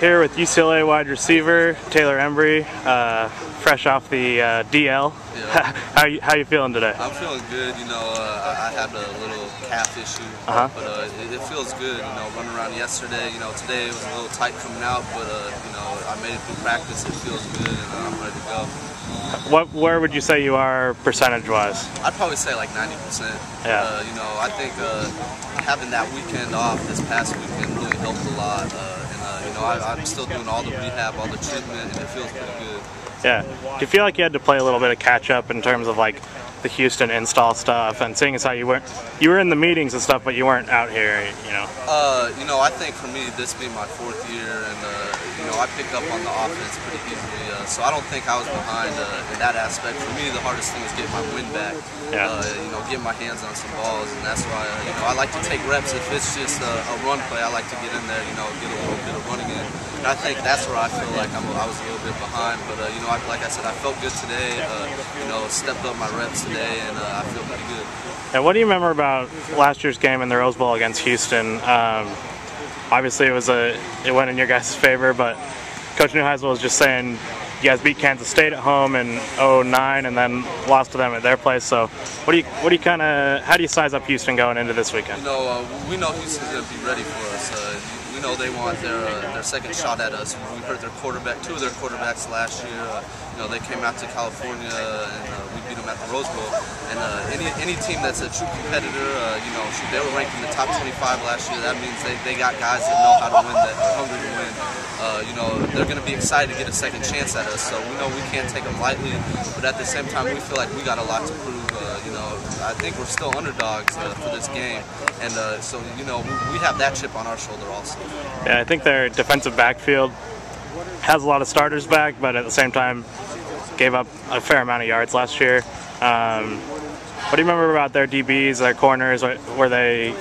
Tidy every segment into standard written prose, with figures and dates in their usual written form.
Here with UCLA wide receiver Taylor Embree, fresh off the DL. Yeah. How you feeling today? I'm feeling good. You know, I had a little calf issue, but it feels good. You know, running around yesterday. You know, today it was a little tight coming out, but you know, I made it through practice. It feels good, and I'm ready to go. Where would you say you are percentage-wise? I'd probably say like 90%. Yeah. You know, I think having that weekend off this past weekend really helped a lot. You know, I'm still doing all the rehab, all the treatment, and it feels pretty good. Yeah. Do you feel like you had to play a little bit of catch-up in terms of like the Houston install stuff, and seeing as how you were in the meetings and stuff, but you weren't out here, you know? You know, I think for me, this being my 4th year, and you know, I picked up on the offense pretty easily, so I don't think I was behind in that aspect. For me, the hardest thing is getting my wind back. Yeah. You know, getting my hands on some balls, and that's why you know, I like to take reps. If it's just a run play, I like to get in there, you know, get a little bit of running in. And I think that's where I feel like I was a little bit behind, but you know, like I said, I felt good today. You know, stepped up my reps today, and I feel pretty good. And what do you remember about last year's game in the Rose Bowl against Houston? Obviously, it went in your guys' favor, but Coach Neuheisel was just saying you guys beat Kansas State at home in 2009 and then lost to them at their place. So, how do you size up Houston going into this weekend? You know, we know Houston's going to be ready for us. We know they want their second shot at us. We heard two of their quarterbacks last year. You know, they came out to California and we beat them at the Rose Bowl. And any team that's a true competitor, you know, they were ranked in the top 25 last year. That means they got guys that know how to win, that are hungry to win. You know, they're going to be excited to get a second chance at us. So we know we can't take them lightly, but at the same time, we feel like we got a lot to prove. You know, I think we're still underdogs for this game, and so you know, we have that chip on our shoulder also. Yeah, I think their defensive backfield has a lot of starters back, but at the same time, gave up a fair amount of yards last year. What do you remember about their DBs, their corners? Were they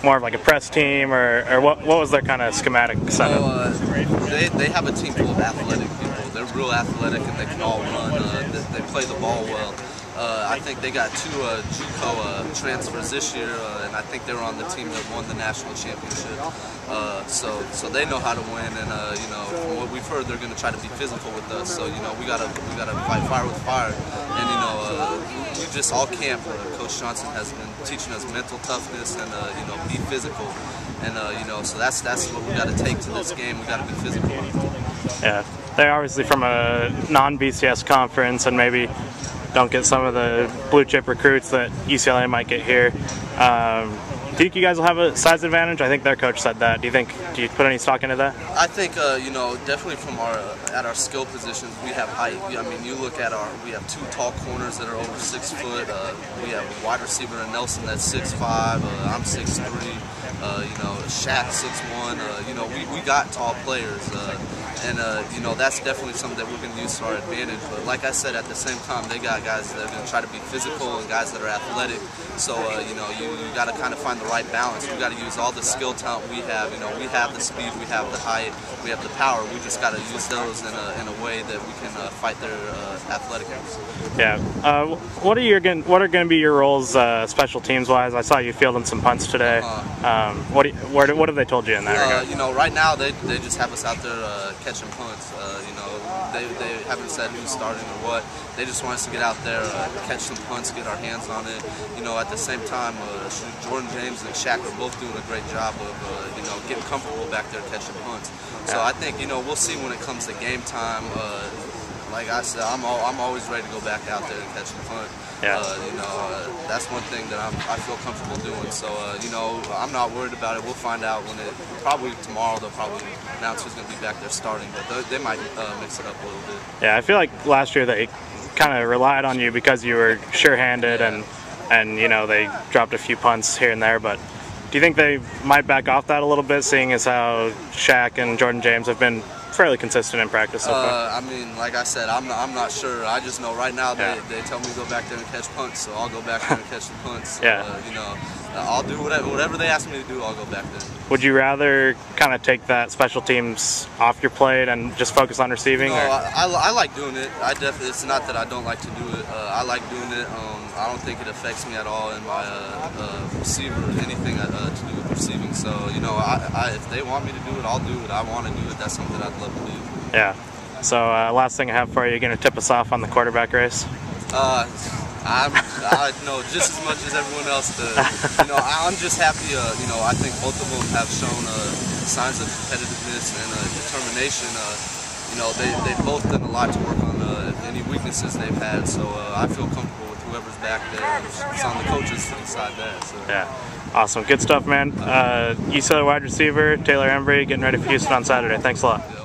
more of like a press team, or what was their kind of schematic setup? They have a team full of athletic people. They're real athletic and they can all run. They play the ball well. I think they got 2 JUCO transfers this year, and I think they were on the team that won the national championship. So they know how to win, and you know, from what we've heard, they're going to try to be physical with us. So you know, we gotta fight fire with fire, and you know, we just all camp. Coach Johnson has been teaching us mental toughness and you know, be physical, and you know, so that's what we got to take to this game. We got to be physical. Yeah, they're obviously from a non-BCS conference, and maybe don't get some of the blue chip recruits that UCLA might get here. Do you think you guys will have a size advantage? I think their coach said that. Do you put any stock into that? I think you know, definitely from at our skill positions, we have height. I mean, you look at we have 2 tall corners that are over 6 foot. We have a wide receiver in Nelson that's 6'5". I'm 6'3". You know, Shaq 6'1". You know, we got tall players. And you know, that's definitely something that we're going to use to our advantage. But like I said, at the same time, they got guys that are going to try to be physical and guys that are athletic. So you know, you got to kind of find the right balance. We got to use all the skill talent we have. You know, we have the speed, we have the height, we have the power. We just got to use those in a way that we can fight their athleticness. Yeah. What are going to be your roles special teams wise? I saw you fielding some punts today. What have they told you in that regard? You know, right now they just have us out there catching punts. You know, they haven't said who's starting or what. They just want us to get out there, catch some punts, get our hands on it. You know, at the same time, Jordan James and Shaq are both doing a great job of you know, getting comfortable back there catching punts. So I think, you know, we'll see when it comes to game time. Like I said, I'm always ready to go back out there and catch the punt. Yeah. You know, that's one thing that I feel comfortable doing. So you know, I'm not worried about it. We'll find out when probably tomorrow they'll probably announce who's going to be back there starting, but they might mix it up a little bit. Yeah, I feel like last year they kind of relied on you because you were sure-handed, and you know, they dropped a few punts here and there. But do you think they might back off that a little bit, seeing as how Shaq and Jordan James have been fairly consistent in practice so far? I mean, like I said, I'm not sure. I just know right now they tell me to go back there and catch punts, so I'll go back there and catch the punts. You know, I'll do whatever they ask me to do. I'll go back there. Would you rather kind of take that special teams off your plate and just focus on receiving? No, I like doing it. It's not that I don't like to do it. I like doing it. I don't think it affects me at all in my receiver or anything to do with receiving. So, you know, if they want me to do it, I'll do it. I want to do it. That's something I'd love to do. Yeah. So last thing I have for you, you're going to tip us off on the quarterback race? I know just as much as everyone else does. You know, I'm just happy. You know, I think both of them have shown signs of competitiveness and determination. You know, they've both done a lot to work on any weaknesses they've had. So I feel comfortable with whoever's back there. It's on the coaches to decide that. So. Yeah. Awesome. Good stuff, man. UCLA wide receiver Taylor Embree getting ready for Houston on Saturday. Thanks a lot.